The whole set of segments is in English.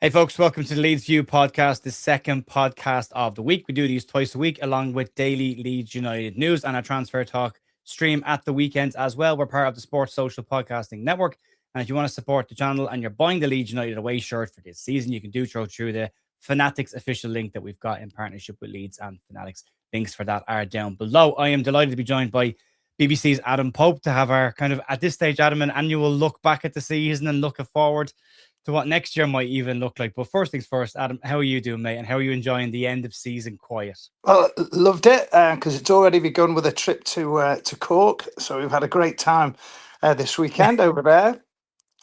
Hey, folks, welcome to the Leeds View podcast, the second podcast of the week. We do these twice a week, along with daily Leeds United news and our transfer talk stream at the weekends as well. We're part of the Sports Social Podcasting Network. And if you want to support the channel and you're buying the Leeds United away shirt for this season, you can do so through the Fanatics official link that we've got in partnership with Leeds and Fanatics. Links for that are down below. I am delighted to be joined by BBC's Adam Pope to have our kind of, at this stage, Adam, an annual look back at the season and looking forward to what next year might even look like. But first things first, Adam, how are you doing, mate? And how are you enjoying the end of season quiet? Well, loved it because it's already begun with a trip to Cork. So we've had a great time this weekend over there,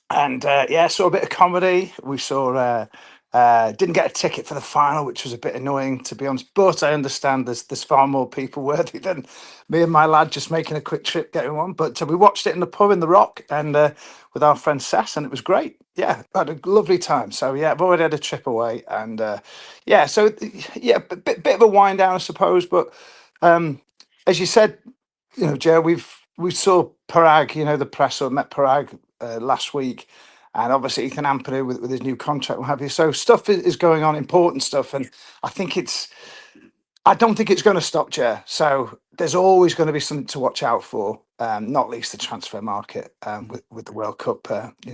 and yeah, saw a bit of comedy. We saw didn't get a ticket for the final, which was a bit annoying to be honest. But I understand there's far more people worthy than me and my lad just making a quick trip getting one. But we watched it in the pub in the Rock and with our friend Sess, and it was great. Yeah, had a lovely time. So yeah, I've already had a trip away, and yeah, so yeah, bit of a wind down, I suppose. But as you said, Joe, we saw Paraag, the presser met Paraag last week, and obviously Ethan Ampadu with his new contract, what have you. So stuff is going on, important stuff, and I think I don't think it's going to stop, Joe. So there's always going to be something to watch out for, not least the transfer market with the World Cup,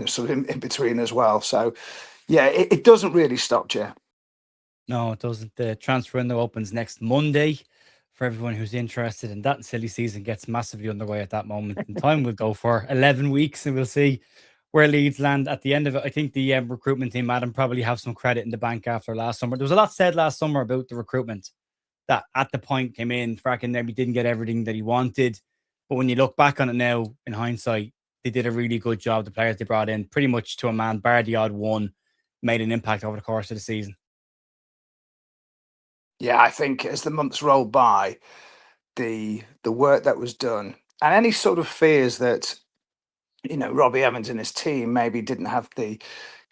sort of in between as well. So yeah, it doesn't really stop, Joe. No, it doesn't. The transfer window opens next Monday for everyone who's interested, and that silly season gets massively underway at that moment in time. We'll go for 11 weeks and we'll see where Leeds land at the end of it. I think the recruitment team, Adam, probably have some credit in the bank after last summer. There was a lot said last summer about the recruitment that at the point came in, fracking maybe didn't get everything that he wanted. But when you look back on it now, in hindsight, they did a really good job. The players they brought in, pretty much to a man, bar the odd one, made an impact over the course of the season. Yeah, I think as the months rolled by, the work that was done and any sort of fears that Robbie Evans and his team maybe didn't have the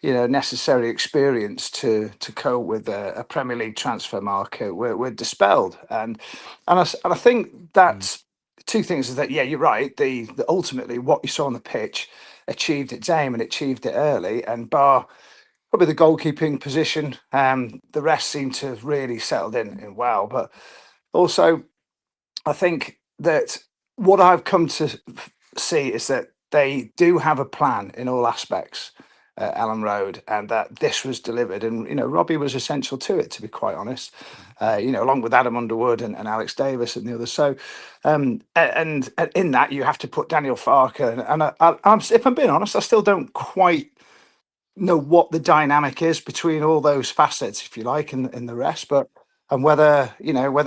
necessary experience to cope with a Premier League transfer market were dispelled, and I think Mm. that's two things is that, yeah, you're right, the ultimately what you saw on the pitch achieved its aim and achieved it early, and bar probably the goalkeeping position, the rest seemed to have really settled in well. But also I think that what I've come to see is that they do have a plan in all aspects, Ellen Road, and that this was delivered. And Robbie was essential to it, to be quite honest. Along with Adam Underwood and Alex Davis and the others. So, and in that you have to put Daniel Farker. And if I'm being honest, I still don't quite know what the dynamic is between all those facets, if you like, and the rest. But and whether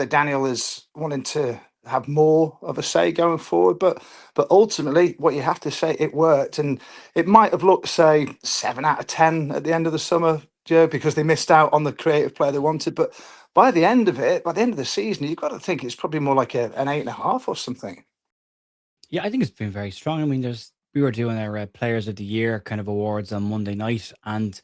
Daniel is wanting to have more of a say going forward. But ultimately, what you have to say, it worked, and it might have looked, say, 7 out of 10 at the end of the summer, Joe, because they missed out on the creative player they wanted. But by the end of it, by the end of the season, you've got to think it's probably more like an 8.5 or something. Yeah, I think it's been very strong. I mean, we were doing our Players of the Year kind of awards on Monday night, and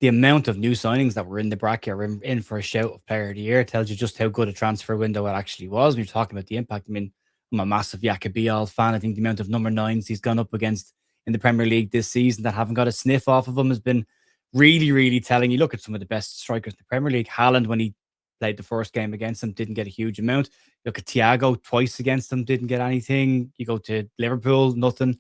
the amount of new signings that were in the bracket or in for a shout of Player of the Year tells you just how good a transfer window it actually was. When you're talking about the impact, I mean, I'm a massive Yacobial fan. I think the amount of number nines he's gone up against in the Premier League this season that haven't got a sniff off of him has been really, really telling. You look at some of the best strikers in the Premier League. Haaland, when he played the first game against him, didn't get a huge amount. You look at Thiago twice against him, didn't get anything. You go to Liverpool, nothing.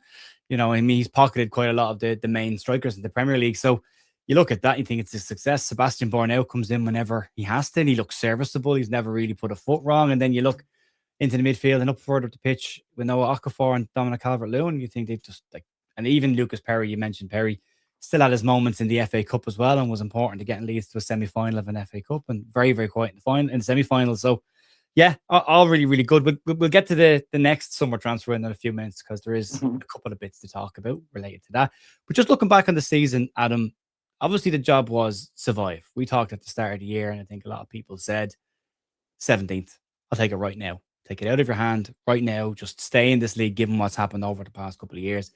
I mean, he's pocketed quite a lot of the main strikers in the Premier League. So you look at that, you think it's a success. Sebastian Borneo comes in whenever he has to, and he looks serviceable. He's never really put a foot wrong. And then you look into the midfield and up further up the pitch with Noah Okafor and Dominic Calvert-Lewin, you think they've just and even Lucas Perry, you mentioned Perry, still had his moments in the FA Cup as well and was important to getting Leeds to a semi-final of an FA Cup and very, very quiet in the semi-final. So yeah, all really, really good. We'll get to the next summer transfer in a few minutes because there is Mhm. a couple of bits to talk about related to that. But just looking back on the season, Adam, obviously the job was survive. We talked at the start of the year, and I think a lot of people said 17th. I'll take it right now. Take it out of your hand right now. Just stay in this league, given what's happened over the past couple of years.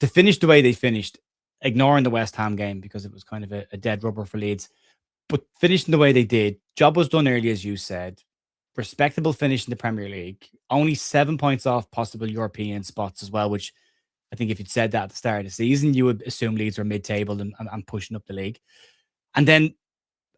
To finish the way they finished, ignoring the West Ham game because it was kind of a dead rubber for Leeds, but finishing the way they did, job was done early, as you said. Respectable finish in the Premier League. Only 7 points off possible European spots as well, which I think if you'd said that at the start of the season, you would assume Leeds were mid-table and pushing up the league. And then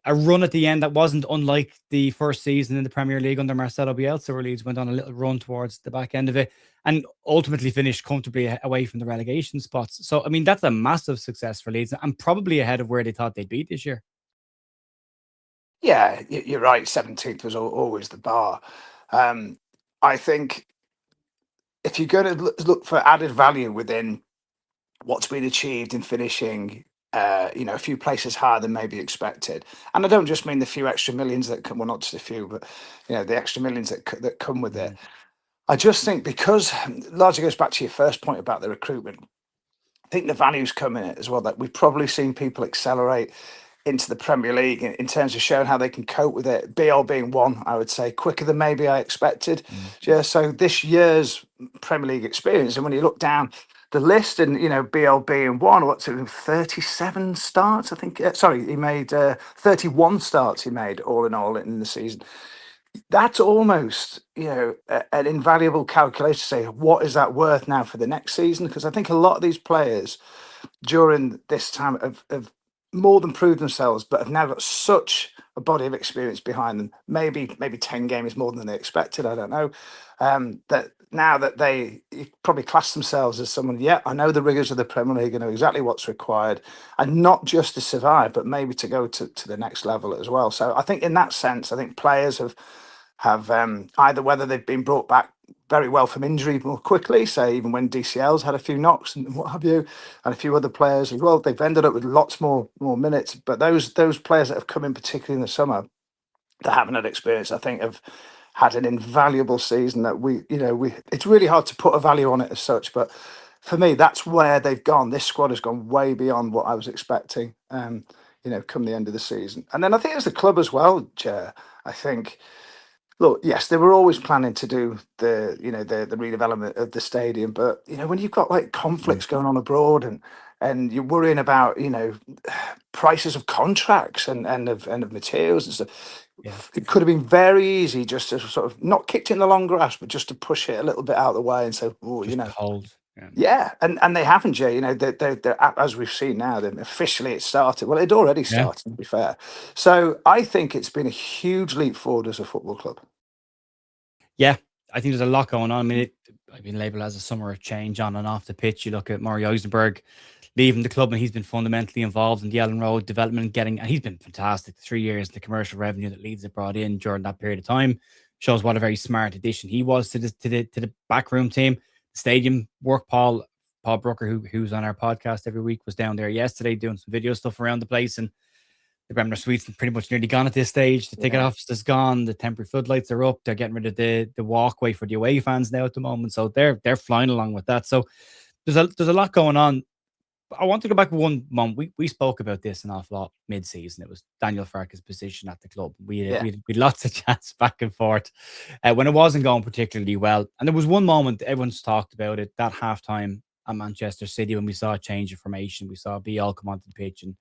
a run at the end that wasn't unlike the first season in the Premier League under Marcelo Bielsa, where Leeds went on a little run towards the back end of it and ultimately finished comfortably away from the relegation spots. So, I mean, that's a massive success for Leeds and probably ahead of where they thought they'd be this year. Yeah, you're right. 17th was always the bar. Um, I think if you're going to look for added value within what's been achieved in finishing, a few places higher than maybe expected, and I don't just mean the few extra millions that come, well, not just a few, but the extra millions that come with it. Mhm. I just think because largely goes back to your first point about the recruitment. I think the values come in it as well. That we've probably seen people accelerate into the Premier League in terms of showing how they can cope with it. BL being one, I would say, quicker than maybe I expected. Mhm. Yeah, so this year's Premier League experience, and when you look down the list, and BL being one, what's it, 37 starts? I think. Sorry, he made 31 starts. He made all in all in the season. That's almost an invaluable calculation to say what is that worth now for the next season, because I think a lot of these players during this time have more than proved themselves, but have now got such a body of experience behind them. Maybe 10 games more than they expected. I don't know. That now that they probably class themselves as someone, yeah, I know the rigors of the Premier League, I know exactly what's required, and not just to survive, but maybe to go to the next level as well. So I think in that sense, I think players have either whether they've been brought back very well from injury more quickly, say even when DCL's had a few knocks and what have you, and a few other players as well. They've ended up with lots more minutes. But those players that have come in, particularly in the summer, that haven't had experience, I think have had an invaluable season that we it's really hard to put a value on it as such. But for me, that's where they've gone. This squad has gone way beyond what I was expecting. Come the end of the season. And then I think as the club as well, Chair, I think look, yes, they were always planning to do the redevelopment of the stadium, but when you've got like Mhm. conflicts going on abroad and you're worrying about prices of contracts and of materials and stuff, Yeah. it could have been very easy just to sort of not kicked it in the long grass, but just to push it a little bit out of the way and say, oh, Just to hold. Yeah. yeah, and they haven't, Jay. They're as we've seen now. Then officially it started. Well, it already Yeah. started. To be fair, so I think it's been a huge leap forward as a football club. Yeah, I think there's a lot going on. I mean, I've been labeled as a summer of change on and off the pitch. You look at Mario Eisenberg leaving the club, and he's been fundamentally involved in the Ellen Road development and and he's been fantastic. 3 years, the commercial revenue that Leeds have brought in during that period of time shows what a very smart addition he was to the backroom team. Stadium work, Paul Brooker, who's on our podcast every week, was down there yesterday doing some video stuff around the place, and the Bremner Suites are pretty much nearly gone at this stage. The ticket Yeah. office is gone. The temporary floodlights are up. They're getting rid of the walkway for the away fans now at the moment. So they're flying along with that. So there's a lot going on. I want to go back one moment. We spoke about this an awful lot mid-season. It was Daniel Farke's position at the club. Yeah. We had lots of chats back and forth when it wasn't going particularly well. And there was one moment everyone's talked about it, that halftime at Manchester City, when we saw a change of formation. We saw BL come onto the pitch and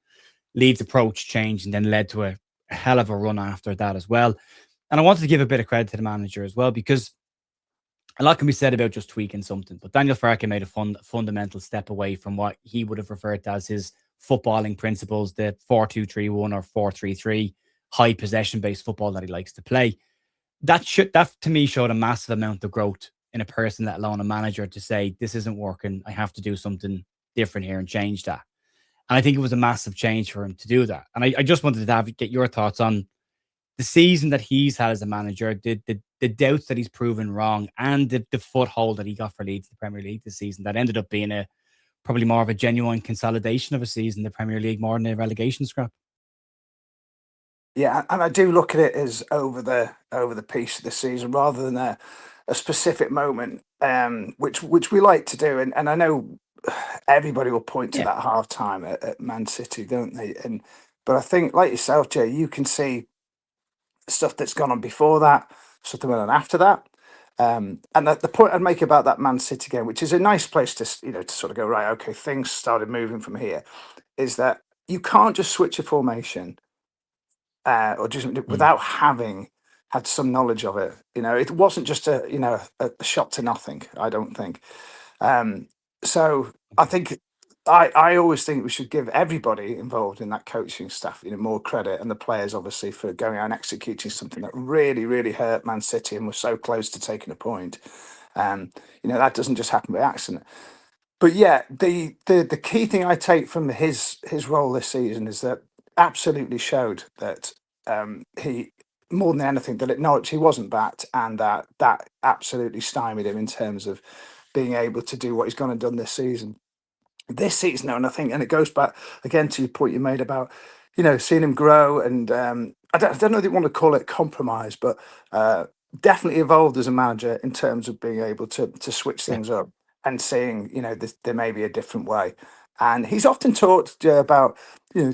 Leeds' approach changed and then led to a hell of a run after that as well. And I wanted to give a bit of credit to the manager as well, because a lot can be said about just tweaking something. But Daniel Farke made a fundamental step away from what he would have referred to as his footballing principles, the 4-2-3-1 or 4-3-3, high possession based football that he likes to play. That to me showed a massive amount of growth in a person, let alone a manager, to say, this isn't working. I have to do something different here and change that. And I think it was a massive change for him to do that. And I just wanted to get your thoughts on the season that he's had as a manager, the doubts that he's proven wrong, and the foothold that he got for Leeds in the Premier League this season that ended up being probably more of a genuine consolidation of a season in the Premier League more than a relegation scrap. Yeah, and I do look at it as over the piece of the season rather than a specific moment, which we like to do. And I know everybody will point to Yeah. that half time at Man City, don't they? But I think, like yourself, Jay, you can see stuff that's gone on before that, stuff that went on after that. And the point I'd make about that Man City game, which is a nice place to sort of go, right, okay, things started moving from here, is that you can't just switch a formation or just Mm. without having had some knowledge of it. It wasn't just a shot to nothing. I don't think. Um, so I Okay. think I always think we should give everybody involved in that coaching staff, more credit, and the players obviously for going out and executing something that really, really hurt Man City and was so close to taking a point. Um, that doesn't just happen by accident. But yeah, the key thing I take from his role this season is that absolutely showed that he more than anything that at Norwich he wasn't backed, and that absolutely stymied him in terms of being able to do what he's gone and done this season. And I think, and it goes back again to your point you made about, seeing him grow. And I don't know if you want to call it compromise, but definitely evolved as a manager in terms of being able to switch Yeah, things up and seeing, there may be a different way. And he's often talked about,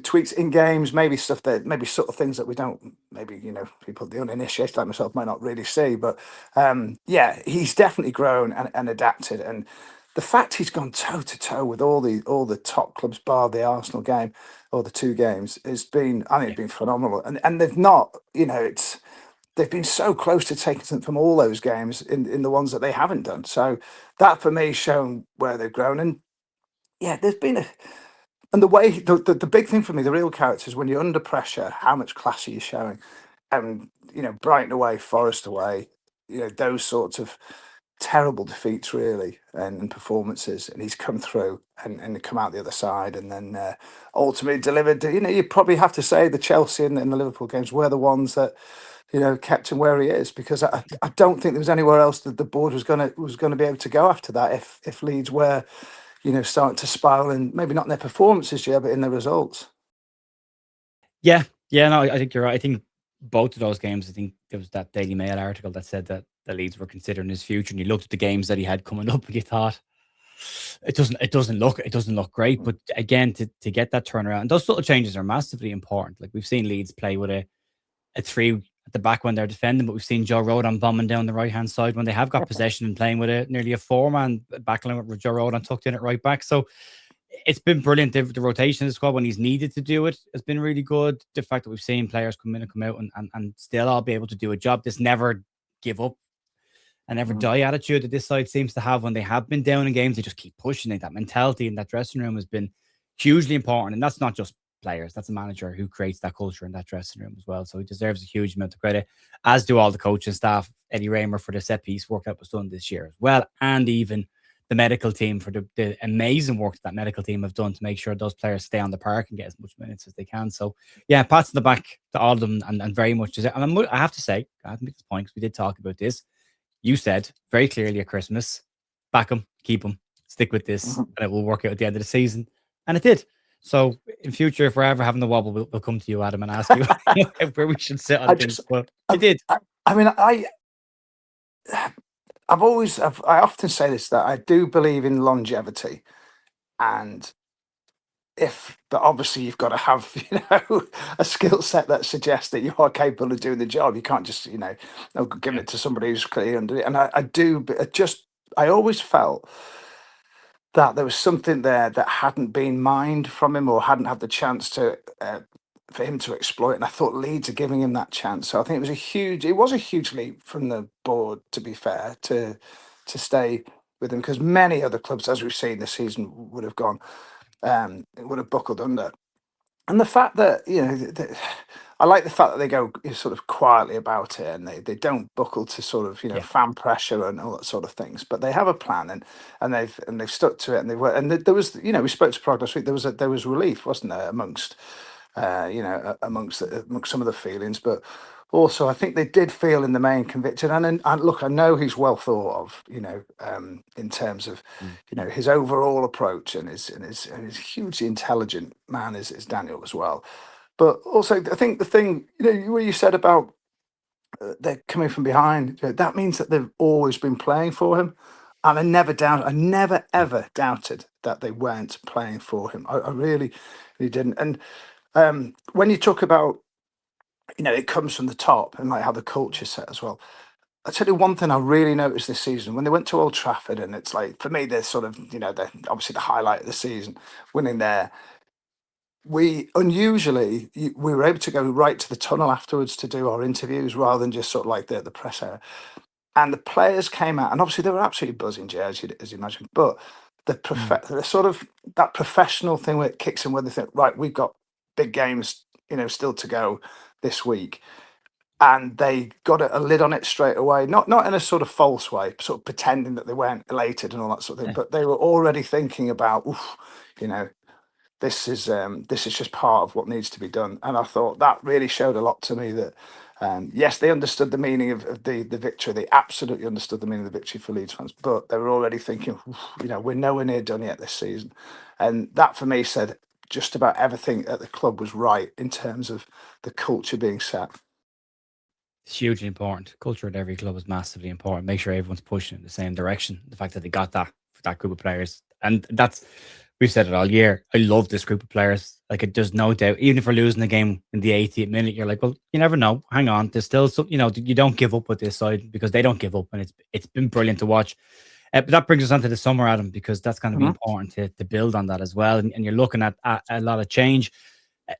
tweaks in games, maybe stuff that maybe sort of things that we don't, maybe, people, the uninitiated like myself, might not really see. But yeah, he's definitely grown and adapted. And the fact he's gone toe to toe with all the top clubs, bar the Arsenal game or the two games, has been, I think, yeah. it's been phenomenal. And they've not, they've been so close to taking something from all those games in the ones that they haven't done. So that for me has shown where they've grown. And yeah, there's been a, and the way the big thing for me, the real character is when you're under pressure, how much class are you showing? And Brighton away, Forest away, those sorts of terrible defeats really, and performances, and he's come through and come out the other side, and then ultimately delivered. You probably have to say the Chelsea and the Liverpool games were the ones that kept him where he is, because I don't think there was anywhere else that the board was gonna be able to go after that if Leeds were starting to spiral, and maybe not in their performances, yeah, but in their results. Yeah, yeah, no, I think you're right. I think both of those games, I think there was that Daily Mail article that said that the Leeds were considering his future, and you looked at the games that he had coming up, and you thought it doesn't look great. But again, to get that turnaround, and those little changes are massively important. Like we've seen Leeds play with a three at the back when they're defending, but we've seen Joe Rodon bombing down the right hand side when they have got possession and playing with nearly a four-man backline with Joe Rodon tucked in at right back. So it's been brilliant. The rotation of the squad when he's needed to do it has been really good. The fact that we've seen players come in and come out and still all be able to do a job. This never give up and never Mhm. die attitude that this side seems to have when they have been down in games. They just keep pushing it. That mentality in that dressing room has been hugely important. And that's not just players, that's a manager who creates that culture in that dressing room as well. So he deserves a huge amount of credit, as do all the coaching staff, Eddie Raymer for the set piece work that was done this year as well. And even the medical team for the amazing work that medical team have done to make sure those players stay on the park and get as much minutes as they can. So, yeah, pats on the back to all of them and very much. And I have to say, I have to make this point because we did talk about this. You said very clearly at Christmas, back him, keep him, stick with this, Mhm. and it will work out at the end of the season. And it did. So in future, if we're ever having the wobble, we'll come to you, Adam, and ask you where we should sit I on things. just, But you I, did. I mean, I often say this, that I do believe in longevity, and but obviously you've got to have a skill set that suggests that you are capable of doing the job. You can't just giving Yeah, it to somebody who's clearly under it. And I do, but I always felt that there was something there that hadn't been mined from him, or hadn't had the chance to for him to exploit. And I thought Leeds are giving him that chance. So I think it was a huge leap from the board, to be fair, to stay with him, because many other clubs, as we've seen this season, would have gone, would have buckled under. And the fact that I like the fact that they go sort of quietly about it, and they don't buckle to sort of yeah, fan pressure and all that sort of things. But they have a plan, and they've stuck to it, and they were, and there was, we spoke to Prague last week. There was relief, wasn't there, amongst amongst some of the feelings, but also I think they did feel in the main convicted. And look, I know he's well thought of, in terms of mm, his overall approach, and his hugely intelligent man is Daniel as well. But also, I think the thing, what you said about they're coming from behind, that means that they've always been playing for him. And I never yeah, ever doubted that they weren't playing for him. I really, really didn't. And when you talk about, it comes from the top, and like how the culture set as well. I tell you one thing I really noticed this season when they went to Old Trafford, and it's like, for me, they're sort of, they're obviously the highlight of the season, winning there. We unusually we were able to go right to the tunnel afterwards to do our interviews, rather than just sort of like the press area. And the players came out, and obviously they were absolutely buzzing, Jay, as you imagine. But Mm. the sort of that professional thing where it kicks in, where they think, right, we've got big games, still to go this week, and they got a lid on it straight away. Not in a sort of false way, sort of pretending that they weren't elated and all that sort of thing, Yeah. but they were already thinking about, oof, you know, this is just part of what needs to be done. And I thought that really showed a lot to me that yes, they understood the meaning of the victory. They absolutely understood the meaning of the victory for Leeds fans, but they were already thinking, "Oof, we're nowhere near done yet this season." And that for me said just about everything at the club was right in terms of the culture being set. It's hugely important. Culture at every club is massively important. Make sure everyone's pushing in the same direction. The fact that they got that for that group of players, and that's we've said it all year. I love this group of players. Like there's no doubt. Even if we're losing the game in the 80th minute, you're like, well, you never know. Hang on, there's still some. You don't give up with this side because they don't give up, and it's been brilliant to watch. But that brings us on to the summer, Adam, because that's going to be Mhm. important to build on that as well. And you're looking at a lot of change.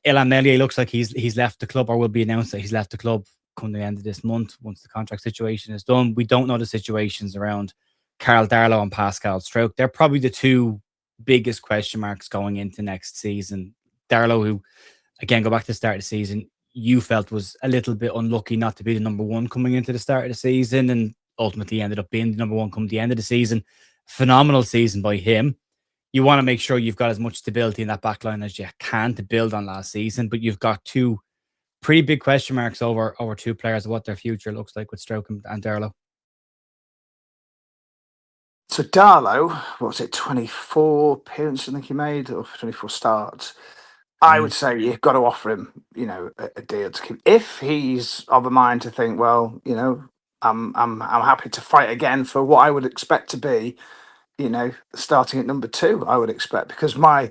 Ilan Melia looks like he's left the club, or will be announced that he's left the club come the end of this month once the contract situation is done. We don't know the situations around Carl Darlow and Pascal Stroke. They're probably the two biggest question marks going into next season. Darlow, who again go back to the start of the season, you felt was a little bit unlucky not to be the number one coming into the start of the season, and ultimately ended up being the number one come the end of the season. Phenomenal season by him. You want to make sure you've got as much stability in that back line as you can to build on last season, but you've got two pretty big question marks over two players of what their future looks like with Stroke and Darlow. So Darlow, what was it, 24 appearances I think he made, or 24 starts. I Mm. would say you've got to offer him, a deal to keep. If he's of a mind to think, well, I'm happy to fight again for what I would expect to be, starting at number two. I would expect, because my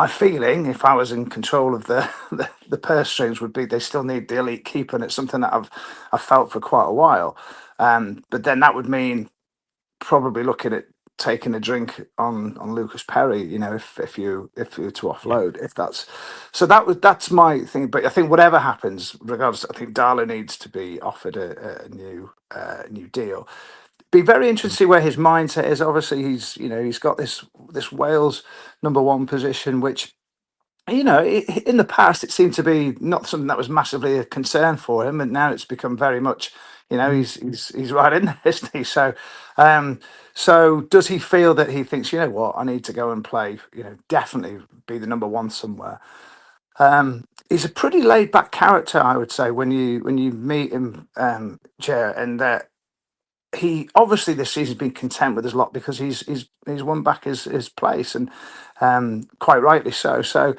feeling, if I was in control of the the purse strings, would be they still need the elite keeper, and it's something that I've felt for quite a while. But then that would mean probably looking at taking a drink on Lucas Perry, if you were to Yeah. offload, if that's so that's my thing. But I think whatever happens, regardless, I think Darlow needs to be offered a new deal. Be very interesting to see where his mindset is. Obviously, he's got this Wales number one position, which in the past it seemed to be not something that was massively a concern for him, and now it's become very much, Mm. he's right in there, isn't he? Um, so does he feel that he thinks, what, I need to go and play, definitely be the number one somewhere? He's a pretty laid back character, I would say, when you meet him, Jer, and he obviously this season's been content with his lot because he's won back his place, and quite rightly so. So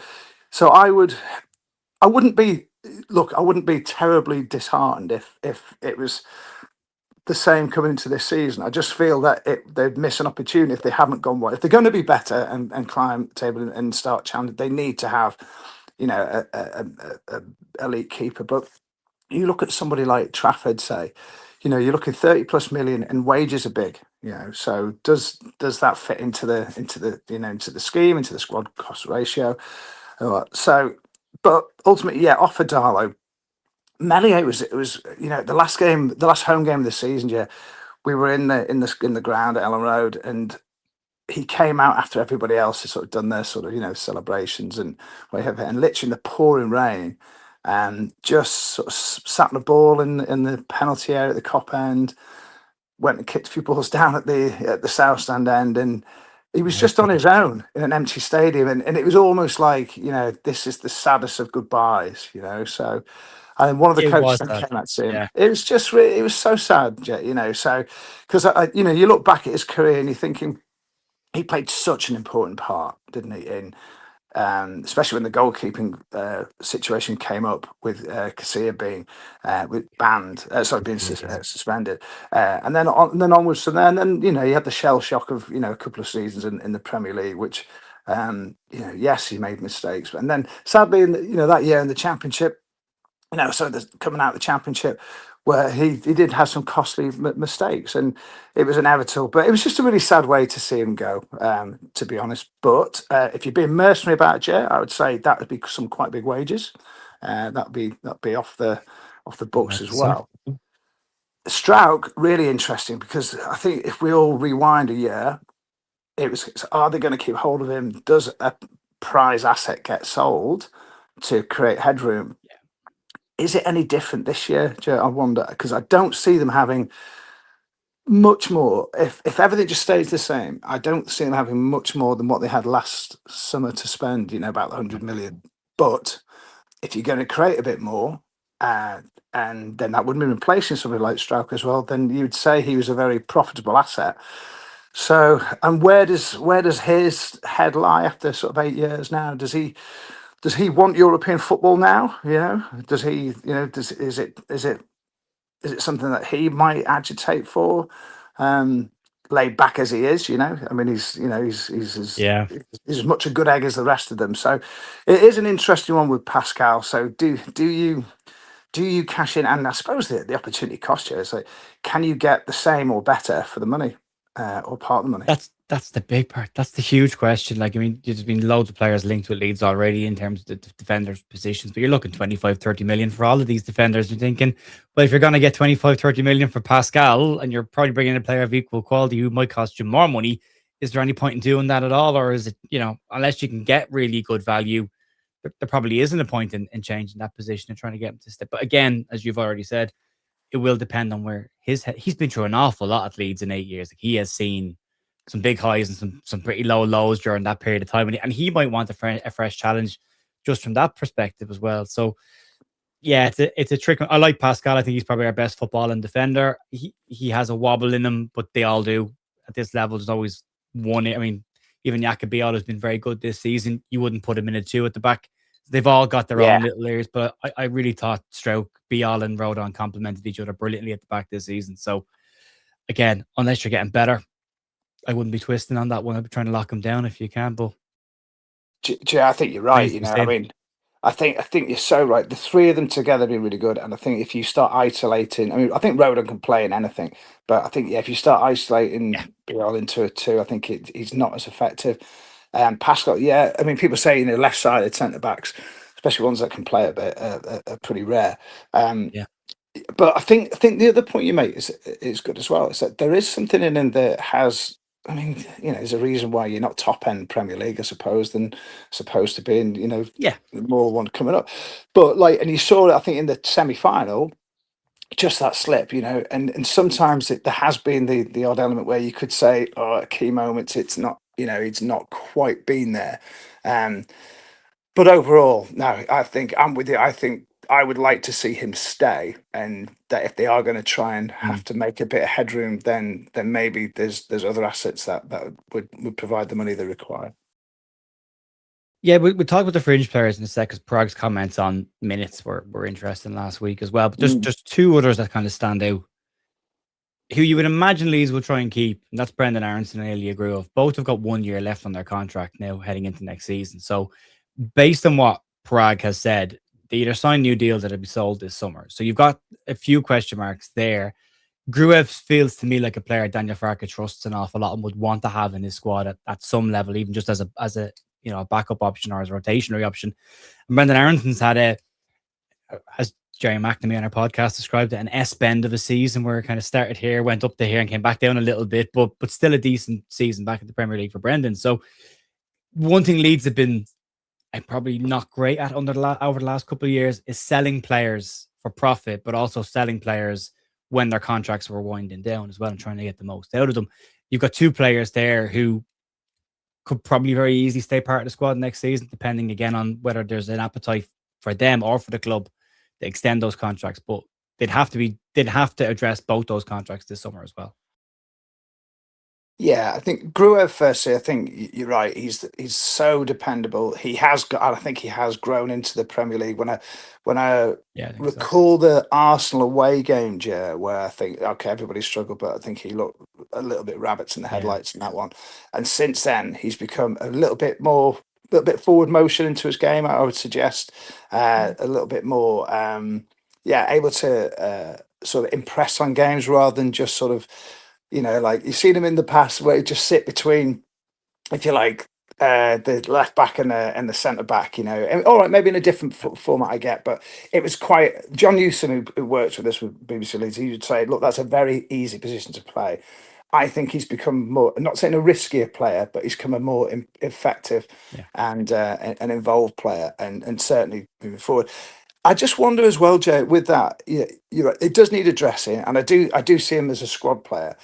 I wouldn't be look, I wouldn't be terribly disheartened if it was the same coming into this season. I just feel that they'd miss an opportunity if they haven't gone well. If they're going to be better and climb the table and start challenging, they need to have, a elite keeper. But you look at somebody like Trafford, say, you're looking 30 plus million, and wages are big. So does that fit into the scheme, into the squad cost ratio? So, but ultimately, yeah, offer Darlow. Melier it was the last home game of the season. Yeah, we were in the ground at Ellen Road, and he came out after everybody else had sort of done their sort of celebrations and whatever, and literally in the pouring rain, and just sort of sat on the ball in the penalty area at the Cop end, went and kicked a few balls down at the South Stand end, and he was Nice. just on his own in an empty stadium, and it was almost like this is the saddest of goodbyes. So, and one of the It coaches was then that. came out to him. Yeah. It was just really, it was so sad, So, because you look back at his career and you're thinking he played such an important part, didn't he? Especially when the goalkeeping situation came up with Casilla being banned, sorry, being Yeah. suspended, and then onwards from there. And then you had the shell shock of a couple of seasons in the Premier League, which yes, he made mistakes, and then sadly in that year in the Championship, so coming out of the Championship, where he did have some costly mistakes, and it was inevitable. But it was just a really sad way to see him go, to be honest. But if you're being mercenary about it, Jay, I would say that would be some quite big wages. That'd be off the books as Magnificent. well. Strouk, really interesting, because I think if we all rewind a year, it was, are they going to keep hold of him? Does a prize asset get sold to create headroom? Is it any different this year, Joe? I wonder, because I don't see them having much more. If everything just stays the same, I don't see them having much more than what they had last summer to spend. About the 100 million. But if you're going to create a bit more, uh, and then that would be replacing somebody like Strauch as well, then you'd say he was a very profitable asset. So, and where does his head lie after sort of 8 years now? Does he want European football now? Does he? Is it something that he might agitate for? Um, Laid back as he is, I mean, Yeah. he's as much a good egg as the rest of them. So it is an interesting one with Pascal. So do you cash in? And I suppose the opportunity cost here is like, can you get the same or better for the money, or part of the money? That's the big part. That's the huge question. Like, I mean, there's been loads of players linked with Leeds already in terms of the defenders' positions, but you're looking 25, 30 million for all of these defenders. You're thinking, well, if you're going to get 25, 30 million for Pascal and you're probably bringing a player of equal quality who might cost you more money, is there any point in doing that at all? Or is it, unless you can get really good value, there probably isn't a point in changing that position and trying to get him to step. But again, as you've already said, it will depend on where he's been through an awful lot at Leeds in 8 years. Like, he has seen some big highs and some pretty low lows during that period of time, and he might want a fresh challenge just from that perspective as well. So yeah, it's a trick. I like Pascal. I think he's probably our best footballing defender. He has a wobble in him, but they all do at this level. There's always one. I mean, even Yacobial has been very good this season. You wouldn't put him in a two at the back. They've all got their Yeah. own little areas, but I really thought Stroke, Bial, and Rodon complemented each other brilliantly at the back this season. So again, unless you're getting better, I wouldn't be twisting on that one. I'd be trying to lock him down if you can, but I think you're right. remains to be I seen. mean, I think you're so right. The three of them together have been really good, and I think if you start isolating, I mean, I think Rodon can play in anything, but I think, yeah, if you start Yeah, isolating Biel into a two, I think he's not as effective. Pascal, yeah, I mean, people say left sided centre backs, especially ones that can play a bit, are pretty rare. Um, yeah, but I think the other point you make is good as well. Is that there is something in him that has. I mean, there's a reason why you're not top end Premier League, I suppose, than supposed to be, and yeah, more one coming up. But like, and you saw it, I think, in the semi final, just that slip, and sometimes there has been the odd element where you could say, oh, at key moments, it's not quite been there. Um, but overall, no, I think I'm with you. I think I would like to see him stay, and that if they are going to try and mm. have to make a bit of headroom, then maybe there's other assets that would provide the money they require. Yeah. We talk about the fringe players in a sec because Prague's comments on minutes were interesting last week as well. But there's Mm. just two others that kind of stand out who you would imagine Leeds will try and keep, and that's Brendan Aronson and Ilya Gruev. Both have got 1 year left on their contract now heading into next season. So, based on what Paraag has said, they either sign new deals that will be sold this summer. So, you've got a few question marks there. Gruev feels to me like a player Daniel Farke trusts an awful lot and would want to have in his squad at some level, even just as a a backup option or as a rotationary option. And Brendan Aronson's had as Jerry McNamee on our podcast described it, an S bend of a season where it kind of started here, went up to here, and came back down a little bit, but still a decent season back in the Premier League for Brendan. So one thing Leeds have been probably not great at over the last couple of years is selling players for profit, but also selling players when their contracts were winding down as well and trying to get the most out of them. You've got two players there who could probably very easily stay part of the squad next season, depending again on whether there's an appetite for them or for the club to extend those contracts. But they'd have to address both those contracts this summer as well. Yeah, I think Gruev, firstly, I think you're right. He's so dependable. He has got, I think he has grown into the Premier League. When I Yeah, I think so. recall the Arsenal away game, Jer, where I think, okay, everybody struggled, but I think he looked a little bit rabbits in the Yeah. headlights in that one. And since then, he's become a little bit forward motion into his game. I would suggest, a little bit more, yeah, able to sort of impress on games rather than just sort of, like you've seen him in the past where he just sit between, if you like, the left back and the centre back. And all right, maybe in a different format, I get, but it was quite. John Newsom, who works with us with BBC Leeds, he would say, "Look, that's a very easy position to play." I think he's become more, I'm not saying a riskier player, but he's become a more effective Yeah. and an involved player, and certainly moving forward. I just wonder as well, Joe, with that, yeah, you're right, it does need addressing, and I do see him as a squad player.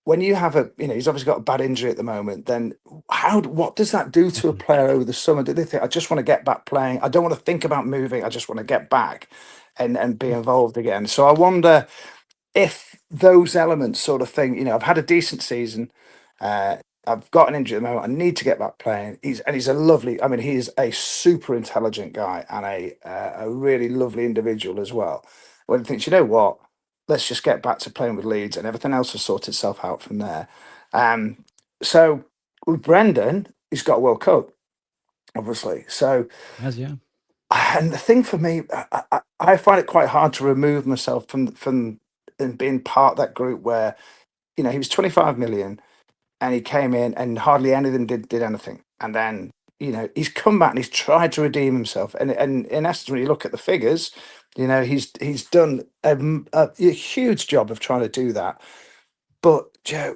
When you have a, he's obviously got a bad injury at the moment, then what does that do to a Mhm. player over the summer? Do they think, I just want to get back playing? I don't want to think about moving. I just want to get back and be Yeah. involved again. So I wonder if those elements sort of thing, I've had a decent season. Uh, I've got an injury at the moment. I need to get back playing. He's a lovely. I mean, he is a super intelligent guy and a really lovely individual as well. When he thinks, you know what, let's just get back to playing with Leeds, and everything else will sort itself out from there. Um, so with Brendan, he's got a World Cup, obviously. So, Yes, yeah. and the thing for me, I find it quite hard to remove myself from and being part of that group where he was 25 million and he came in and hardly any of them did anything. And then, he's come back and he's tried to redeem himself. And in essence, when you look at the figures, he's done a huge job of trying to do that. But Joe,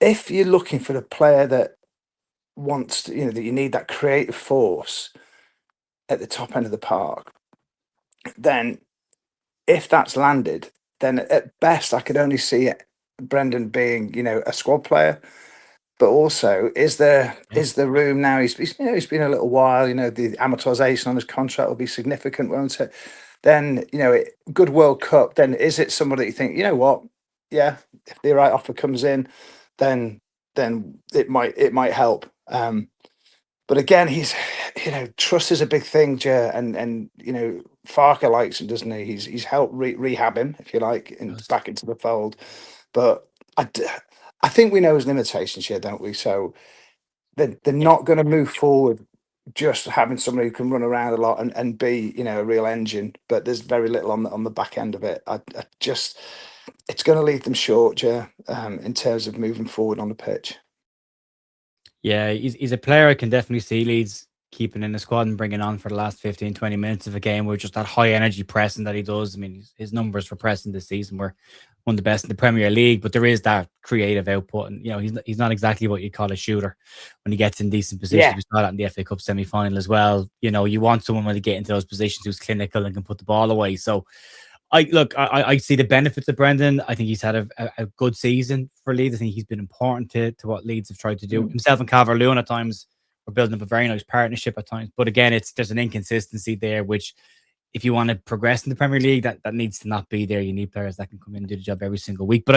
if you're looking for the player that wants to, that you need that creative force at the top end of the park, then if that's landed, then at best I could only see Brendan being, a squad player. But also, is there Yeah. is there room now? He's been a little while. The amortization on his contract will be significant, won't it? Then good World Cup. Then is it somebody that you think, you know what? Yeah, if the right offer comes in, then it might help. But again, he's trust is a big thing, Jer, and Farker likes him, doesn't he? He's helped rehab him, if you like, Yes. back into the fold. But I think we know his limitations here, don't we? So they're Yeah. not going to move forward just having somebody who can run around a lot and be a real engine. But there's very little on the back end of it. I just it's going to leave them short, Jer, in terms of moving forward on the pitch. Yeah, he's a player I can definitely see Leeds keeping in the squad and bringing on for the last 15, 20 minutes of a game with just that high energy pressing that he does. I mean, his numbers for pressing this season were one of the best in the Premier League, but there is that creative output. And, he's not exactly what you call a shooter when he gets in decent positions. Yeah, We saw that in the FA Cup semi final as well. You want someone when they get into those positions who's clinical and can put the ball away. So, I see the benefits of Brendan. I think he's had a good season for Leeds. I think he's been important to what Leeds have tried to do. mm, Himself and Calvert-Lewin at times are building up a very nice partnership at times. But again, there's an inconsistency there, which if you want to progress in the Premier League, that needs to not be there. You need players that can come in and do the job every single week. But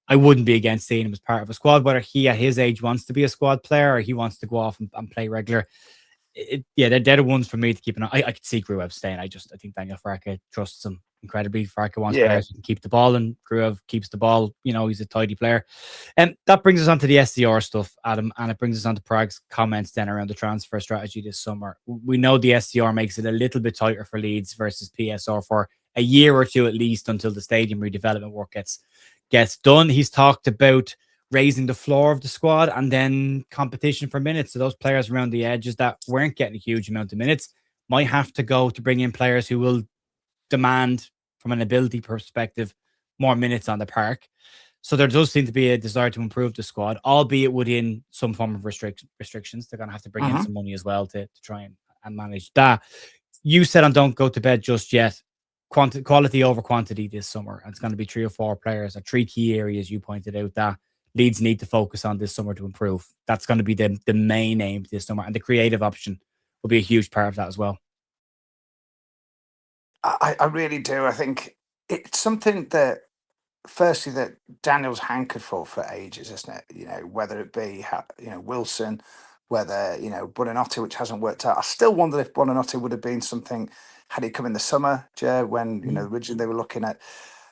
I wouldn't be against seeing him as part of a squad, whether he at his age wants to be a squad player or he wants to go off and play regular. Yeah, they're the ones for me to keep an eye. I could see Gruev staying. I think Daniel Farke trusts him incredibly. Farke wants yeah. players who can keep the ball, and Gruev keeps the ball. He's a tidy player. And that brings us on to the SDR stuff, Adam, and it brings us on to Prague's comments then around the transfer strategy this summer. We know the SDR makes it a little bit tighter for Leeds versus PSR for a year or two at least until the stadium redevelopment work gets done. He's talked about raising the floor of the squad and then competition for minutes. So those players around the edges that weren't getting a huge amount of minutes might have to go to bring in players who will demand, from an ability perspective, more minutes on the park. So there does seem to be a desire to improve the squad, albeit within some form of restrictions. They're going to have to bring in Mhm. some money as well to try and manage that. You said on Don't Go to Bed Just Yet, quality over quantity this summer. And it's going to be three or four players at three key areas you pointed out that Leeds need to focus on this summer to improve. That's going to be the main aim this summer. And the creative option will be a huge part of that as well. I really do. I think it's something that, firstly, that Daniel's hankered for ages, isn't it? Whether it be Wilson, whether Buonanotte, which hasn't worked out. I still wonder if Buonanotte would have been something had he come in the summer, Joe, when Mm. originally they were looking at.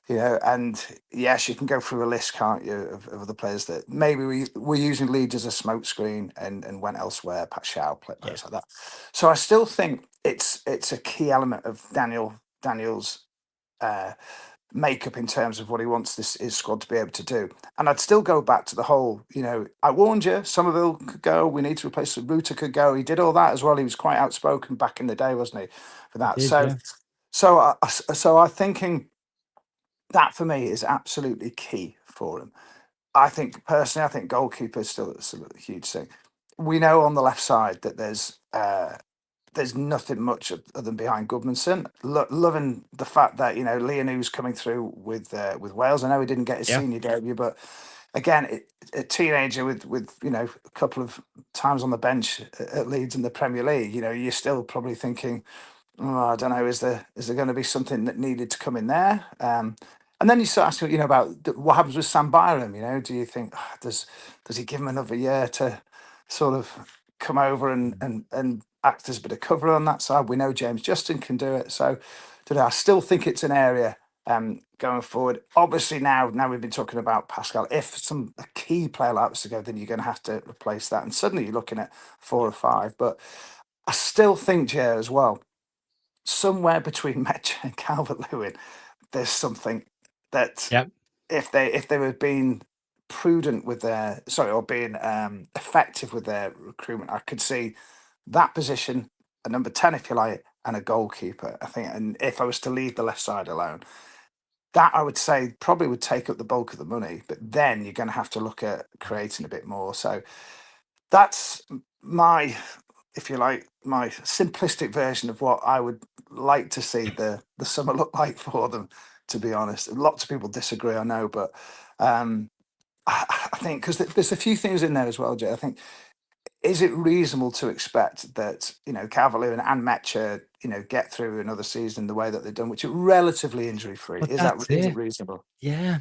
And yes, you can go through a list, can't you, of other players that maybe we're using Leeds as a smokescreen and went elsewhere, Pat Shaw, Yeah. players like that. So I still think it's a key element of Daniel's uh, makeup in terms of what he wants his squad to be able to do. And I'd still go back to the whole, I warned you, Somerville could go, we need to replace the Router could go. He did all that as well. He was quite outspoken back in the day, wasn't he, for He that? did, So yeah. so I thinking that for me is absolutely key for him. I think personally, I think goalkeeper is still a huge thing. We know on the left side that there's nothing much other than behind Goodmanson. Loving the fact that Leonou's coming through with Wales. I know he didn't get his Yeah. senior debut, but again, a teenager with a couple of times on the bench at Leeds in the Premier League. You're still probably thinking, oh, I don't know, is there going to be something that needed to come in there? And then you start asking, about what happens with Sam Byram. Do you think does he give him another year to sort of come over and act as a bit of cover on that side? We know James Justin can do it, so I still think it's an area going forward. Obviously, now we've been talking about Pascal. If a key player like was to go, then you're going to have to replace that, and suddenly you're looking at 4 or 5. But I still think, Jay, as well, somewhere between Metch and Calvert Lewin, there's something that Yeah. if they were being prudent with or being effective with their recruitment, I could see that position, a number 10, if you like, and a goalkeeper. I think, and if I was to leave the left side alone, that I would say probably would take up the bulk of the money. But then you're going to have to look at creating a bit more. So that's my, if you like, my simplistic version of what I would like to see the summer look like for them. To be honest, lots of people disagree, I know, but I think because there's a few things in there as well, Jay. I think, is it reasonable to expect that Calvert-Lewin and Metcher get through another season the way that they've done, which are relatively injury free? But Is that's it it. reasonable? Yeah.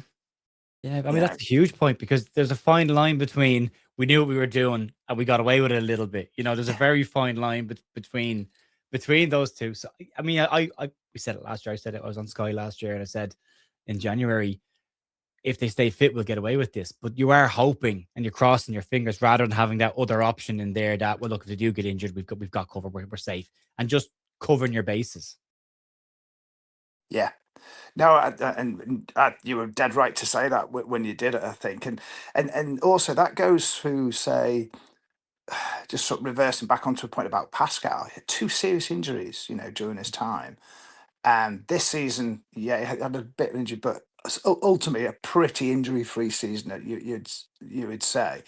Yeah. I mean, You know, that's a huge point because there's a fine line between we knew what we were doing and we got away with it a little bit. There's a very fine line between those two. So I mean, we said it last year. I said it. I was on Sky last year, and I said in January, if they stay fit, we'll get away with this. But you are hoping and you're crossing your fingers rather than having that other option in there that, well, look, if they do get injured, we've got cover, we're safe, and just covering your bases. yeah. No, you were dead right to say that when you did it, I think, and also that goes to say, just sort of reversing back onto a point about Pascal, he had 2 serious injuries, during his time. And this season, yeah, he had a bit of injury, but ultimately a pretty injury-free season, you would say.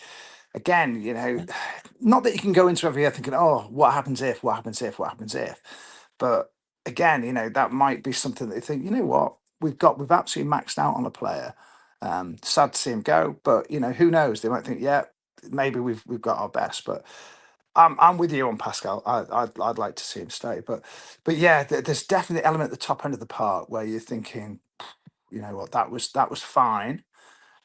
Again, Yeah. not that you can go into every year thinking, oh, what happens if, what happens if, what happens if. But again, that might be something that you think, you know what, we've absolutely maxed out on a player. Sad to see him go, but who knows? They might think, yeah, maybe we've got our best. But I'm with you on Pascal. I'd like to see him stay, but yeah, there's definitely an element at the top end of the park where you're thinking, you know what, that was fine.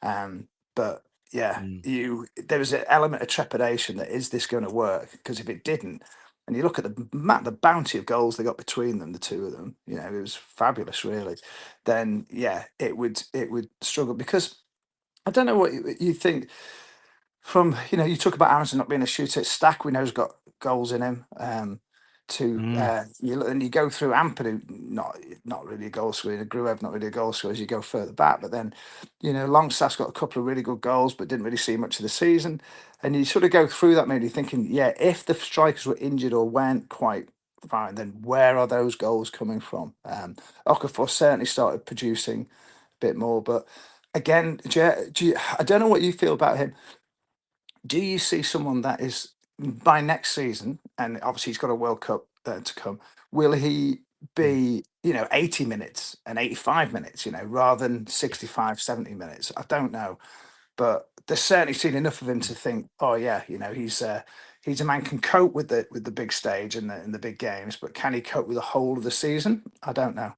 But yeah, Mm. there was an element of trepidation that, is this going to work? Because if it didn't, and you look at the bounty of goals they got between them, the two of them, it was fabulous, really. Then yeah, it would struggle because I don't know what you think. From you talk about Aaronson not being a shooter. Stack, we know, has got goals in him. Mm. And you go through Ampadu, not really a goal scorer. Gruev, not really a goal scorer as you go further back. But then, Longstaff's got a couple of really good goals, but didn't really see much of the season. And you sort of go through that, maybe thinking, yeah, if the strikers were injured or weren't quite fine, then where are those goals coming from? Okafor certainly started producing a bit more, but again, I don't know what you feel about him. Do you see someone that is, by next season, and obviously he's got a World Cup to come, will he Mm. be, 80 minutes and 85 minutes, rather than 65, 70 minutes? I don't know. But there's certainly seen enough of him to think, oh yeah, he's a man can cope with the big stage and the big games, but can he cope with the whole of the season? I don't know.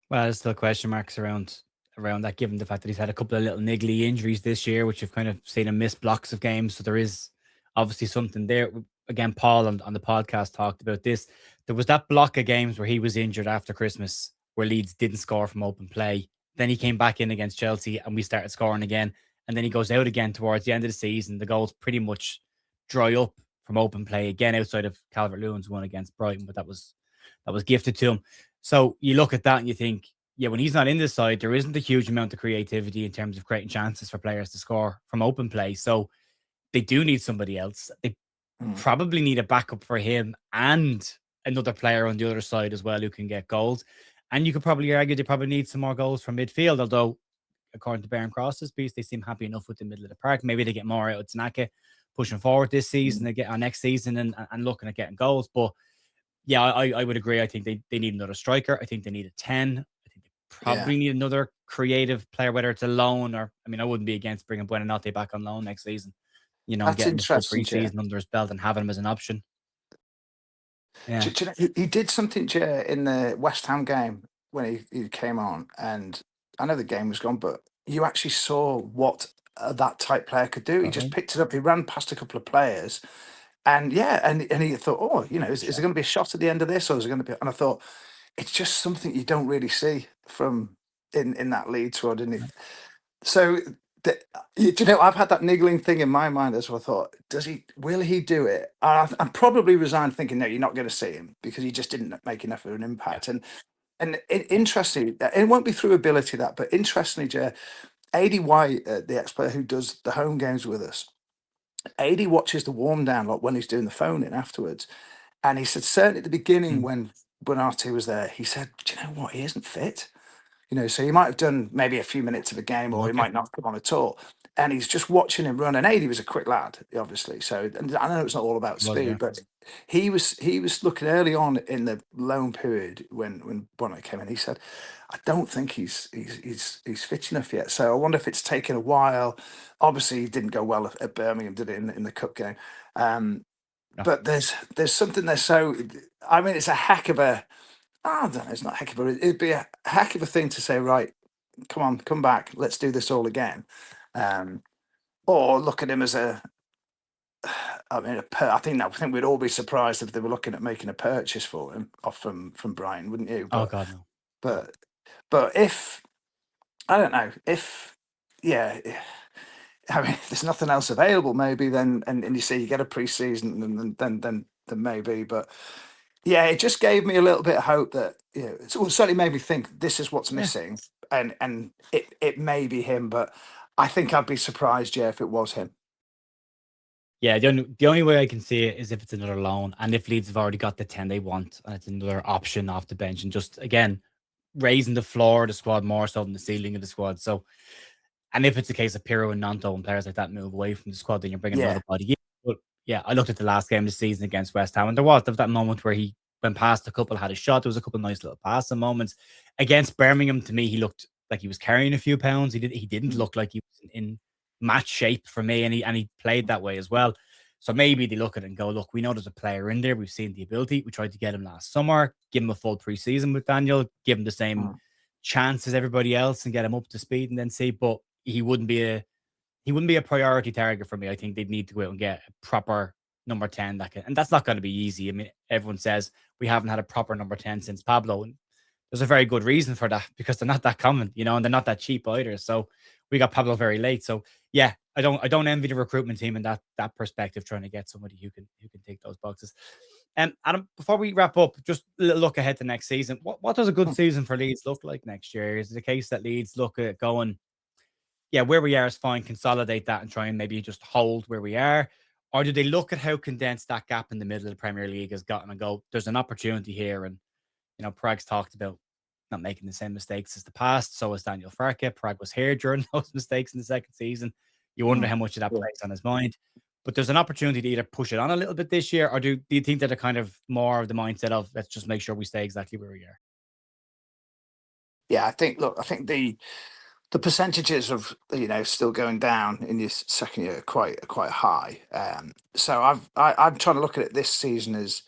Well, there's still question marks around that, given the fact that he's had a couple of little niggly injuries this year, which you've kind of seen him miss blocks of games. So there is obviously something there. Again, Paul on the podcast talked about this. There was that block of games where he was injured after Christmas, where Leeds didn't score from open play. Then he came back in against Chelsea, and we started scoring again. And then he goes out again towards the end of the season. The goals pretty much dry up from open play again, outside of Calvert Lewin's one against Brighton, but that was gifted to him. So you look at that and you think, yeah, when he's not in this side, there isn't a huge amount of creativity in terms of creating chances for players to score from open play. So they do need somebody else. They Mm. probably need a backup for him and another player on the other side as well who can get goals. And you could probably argue they probably need some more goals from midfield, although according to Baron Cross's piece, they seem happy enough with the middle of the park. Maybe they get more out of Tanaka pushing forward this season, they get on next season and looking at getting goals. But yeah, I would agree. I think they need another striker. I think they need a 10. I think they Yeah, probably need another creative player, whether it's a loan or, I mean, I wouldn't be against bringing Buenanotte back on loan next season, that's getting the full interesting, Jay. preseason under his belt and having him as an option. Yeah. Do you know, he did something, Jay, in the West Ham game when he came on, and I know the game was gone, but you actually saw what that type player could do. He just Okay. picked it up. He ran past a couple of players, and yeah, and he thought, oh, is there Shot. going to be a shot at the end of this, or is it going to be? And I thought, it's just something you don't really see from in that Leeds squad, and it. So, do you know, I've had that niggling thing in my mind as well. I thought, will he do it? I'm probably resigned thinking, no, you're not going to see him because he just didn't make enough of an Yeah. impact. And interestingly, it won't be through ability that, but interestingly, Jay, AD White, the ex-player who does the home games with us, AD watches the warm down lot when he's doing the phone in afterwards. And he said, certainly at the beginning Mm. when Bonatti was there, he said, do you know what? He isn't fit. So he might have done maybe a few minutes of a game, or he Okay. might not come on at all. And he's just watching him run. And Adi was a quick lad, obviously. So, and I know it's not all about It was, yeah. speed, but he was looking early on in the loan period when Bonnet came in. He said, "I don't think he's fit enough yet." So I wonder if it's taken a while. Obviously, he didn't go well at Birmingham, did it in the cup game? Um, No. but there's something there. So I mean, it's a heck of a. I don't know. It's not a heck of a. It'd be a heck of a thing to say, right? Come on, come back. Let's do this all again. Um, or look at him as a. I mean, I think we'd all be surprised if they were looking at making a purchase for him off from Brian, wouldn't you? Oh, But God, no. but but if I don't know if yeah. I mean, if there's nothing else available, maybe then, and you see you get a preseason, and then maybe. But yeah, it just gave me a little bit of hope that it certainly made me think this is what's Yeah. missing, and it may be him, but I think I'd be surprised, yeah, if it was him. Yeah, the only way I can see it is if it's another loan and if Leeds have already got the 10 they want and it's another option off the bench and just again raising the floor of the squad more so than the ceiling of the squad. So, and if it's a case of Piro and Nanto and players like that move away from the squad, then you're bringing Yeah. another body in. But yeah, I looked at the last game of the season against West Ham, and there was that moment where he went past a couple, had a shot. There was a couple of nice little passing moments against Birmingham. To me, he looked like he was carrying a few pounds. He didn't Mm, look like he was in match shape for me, and he played that way as well. So maybe they look at it and go, look, we know there's a player in there. We've seen the ability. We tried to get him last summer, give him a full preseason with Daniel, give him the same mm, chance as everybody else and get him up to speed and then see. But he wouldn't be a priority target for me. I think they'd need to go out and get a proper number 10 and that's not going to be easy. I mean, everyone says we haven't had a proper number 10 since Pablo. And there's a very good reason for that because they're not that common, and they're not that cheap either. So we got Pablo very late. So yeah, I don't envy the recruitment team in that perspective, trying to get somebody who can take those boxes. And Adam, before we wrap up, just a little look ahead to next season. What does a good mm. season for Leeds look like next year? Is it the case that Leeds look at going, yeah, where we are is fine, consolidate that and try and maybe just hold where we are? Or do they look at how condensed that gap in the middle of the Premier League has gotten and go, there's an opportunity here? And, Prague's talked about not making the same mistakes as the past. So is Daniel Farke. Prague was here during those mistakes in the second season. You wonder Mm. how much of that Yeah. plays on his mind. But there's an opportunity to either push it on a little bit this year, or do you think that are kind of more of the mindset of let's just make sure we stay exactly where we are? Yeah, I think the percentages of still going down in your second year are quite high. So I'm trying to look at it this season as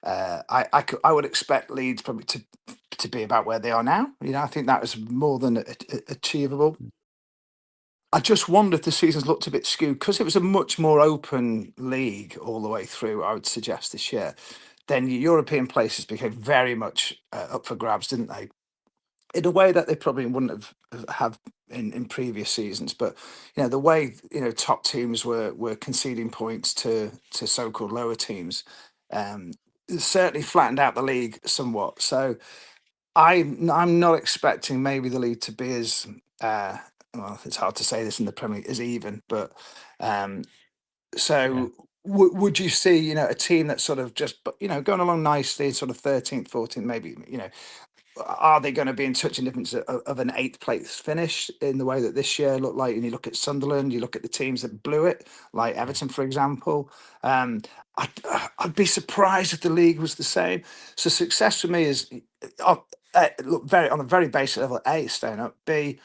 I would expect Leeds probably to be about where they are now. I think that is more than achievable. I just wonder if the season's looked a bit skewed because it was a much more open league all the way through. I would suggest this year, then your European places became very much up for grabs, didn't they? In a way that they probably wouldn't have in previous seasons. But the way top teams were conceding points to so-called lower teams, um, it certainly flattened out the league somewhat. So I'm not expecting maybe the league to be as well. It's hard to say this in the Premier League as even, but um, Yeah. so. Would you see, a team that's sort of just, going along nicely, sort of 13th, 14th, maybe, are they going to be in touching distance of an eighth place finish in the way that this year looked like? And you look at Sunderland, you look at the teams that blew it, like Yeah. Everton, for example. I'd, I'd be surprised if the league was the same. So success for me is, look, very on a very basic level: A, staying up; B,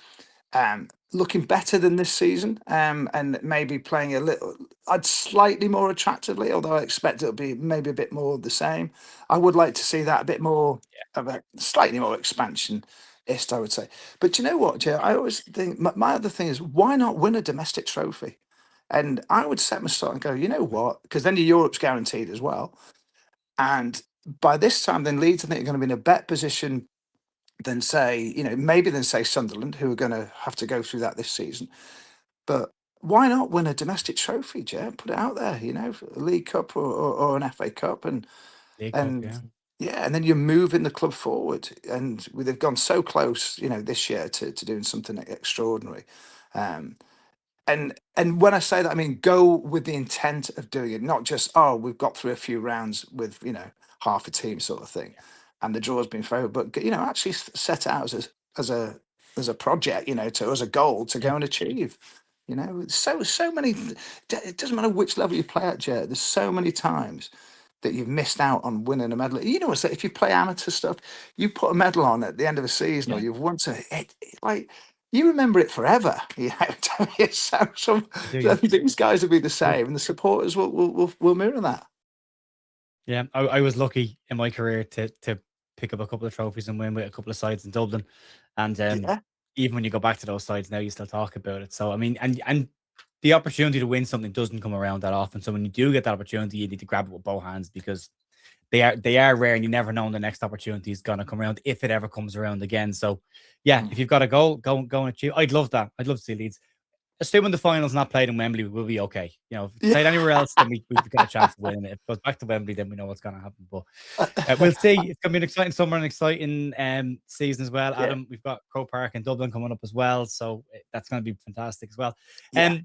looking better than this season, and maybe playing a little, I'd slightly more attractively, although I expect it'll be maybe a bit more of the same. I would like to see that a bit more of a slightly more expansion. I would say. But do you know what, Jay? I always think my other thing is, why not win a domestic trophy? And I would set my start and go, you know what? Because then your Europe's guaranteed as well. And by this time, then Leeds, I think, are going to be in a better position than say, maybe than say Sunderland, who are going to have to go through that this season. But why not win a domestic trophy, Jay? Put it out there, a League Cup or an FA Cup, League Cup, and yeah. yeah, and then you're moving the club forward. And they've gone so close, this year to doing something extraordinary. Um, and when I say that, I mean go with the intent of doing it, not just, oh, we've got through a few rounds with half a team sort of thing, and the draw's been favourable, but actually set it out as a project, to as a goal to Yeah. go and achieve. So many. It doesn't matter which level you play at, Jet. There's so many times that you've missed out on winning a medal. You know what's that? If you play amateur stuff, you put a medal on at the end of a season, or Yeah. you've won to like you remember it forever. I do, So yeah. these guys will be the I- same, and the supporters will mirror that. Yeah. I was lucky in my career to pick up a couple of trophies and win with a couple of sides in Dublin. And Yeah, even when you go back to those sides now, you still talk about it. So I mean, and the opportunity to win something doesn't come around that often. So when you do get that opportunity, you need to grab it with both hands, because they are rare, and you never know when the next opportunity is gonna come around, if it ever comes around again. So yeah, if mm. you've got a goal, go and achieve. I'd love that. I'd love to see Leeds. Assuming the final's not played in Wembley, we'll be okay. If it's Yeah. played anywhere else, then we've got a chance of winning it. If it goes back to Wembley, then we know what's going to happen. But we'll see. It's going to be an exciting summer and exciting season as well. Yeah, Adam, we've got Paraag in Dublin coming up as well, so that's going to be fantastic as well. yeah.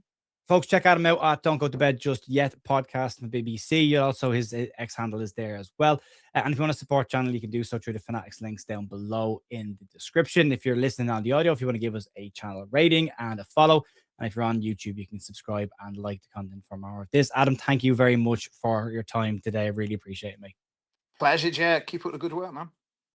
Folks, check Adam out at Don't Go to Bed Just Yet podcast from the BBC. Also, his X handle is there as well. And if you want to support channel, you can do so through the Fanatics links down below in the description. If you're listening on the audio, if you want to give us a channel rating and a follow, and if you're on YouTube, you can subscribe and like the content for more of this. Adam, thank you very much for your time today. I really appreciate it, mate. Pleasure, Jay. Keep up the good work, man.